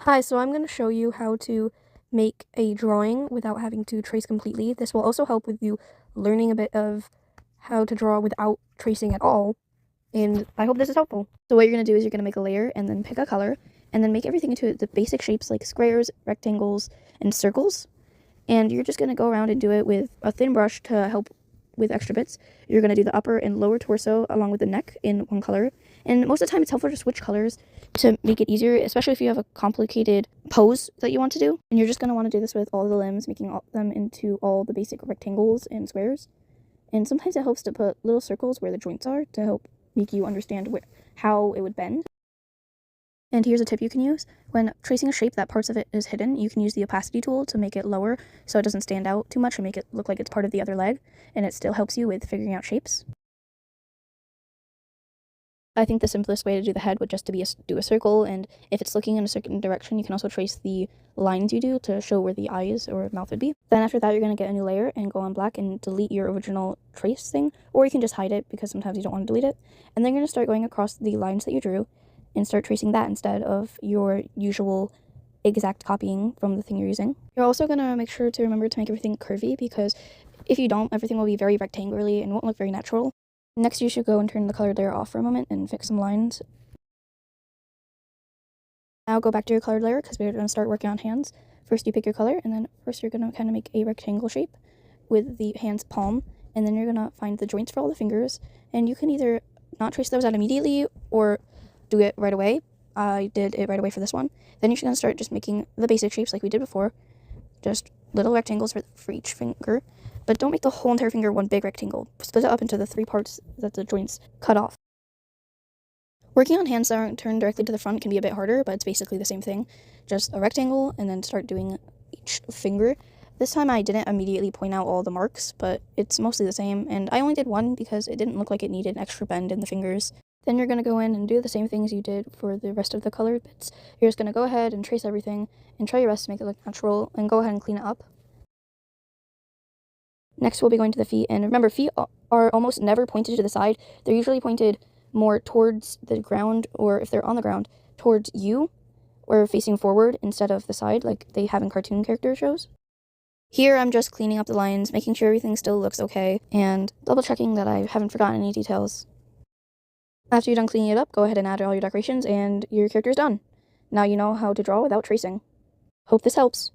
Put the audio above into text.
Hi, so I'm going to show you how to make a drawing without having to trace completely. This will also help with you learning a bit of how to draw without tracing at all, and I hope this is helpful. So what you're going to do is you're going to make a layer and then pick a color, and then make everything into the basic shapes like squares, rectangles, and circles. And you're just going to go around and do it with a thin brush to help with extra bits. You're going to do the upper and lower torso along with the neck in one color. And most of the time it's helpful to switch colors to make it easier, especially if you have a complicated pose that you want to do. And you're just going to want to do this with all the limbs, making them into all the basic rectangles and squares. And sometimes it helps to put little circles where the joints are to help make you understand how it would bend. And here's a tip you can use. When tracing a shape that parts of it is hidden, you can use the opacity tool to make it lower so it doesn't stand out too much and make it look like it's part of the other leg, and it still helps you with figuring out shapes. I think the simplest way to do the head would just to be do a circle, and if it's looking in a certain direction, you can also trace the lines you do to show where the eyes or mouth would be. Then after that, you're going to get a new layer and go on black and delete your original trace thing, or you can just hide it because sometimes you don't want to delete it. And then you're going to start going across the lines that you drew and start tracing that instead of your usual exact copying from the thing you're using. You're also going to make sure to remember to make everything curvy, because if you don't, everything will be very rectangularly and won't look very natural. Next, you should go and turn the colored layer off for a moment and fix some lines. Now go back to your colored layer because we're going to start working on hands. First you pick your color, and then first you're going to kind of make a rectangle shape with the hand's palm, and then you're going to find the joints for all the fingers, and you can either not trace those out immediately or do it right away. I did it right away for this one. Then you're going to start just making the basic shapes like we did before, just little rectangles for each finger, but don't make the whole entire finger one big rectangle. Split it up into the three parts that the joints cut off. Working on hands that aren't turned directly to the front can be a bit harder, but it's basically the same thing. Just a rectangle, and then start doing each finger. This time I didn't immediately point out all the marks, but it's mostly the same, and I only did one because it didn't look like it needed an extra bend in the fingers. Then you're going to go in and do the same things you did for the rest of the colored bits. You're just going to go ahead and trace everything, and try your best to make it look natural, and go ahead and clean it up. Next, we'll be going to the feet, and remember, feet are almost never pointed to the side. They're usually pointed more towards the ground, or if they're on the ground, towards you, or facing forward instead of the side, like they have in cartoon character shows. Here, I'm just cleaning up the lines, making sure everything still looks okay, and double checking that I haven't forgotten any details. After you're done cleaning it up, go ahead and add all your decorations, and your character is done. Now you know how to draw without tracing. Hope this helps.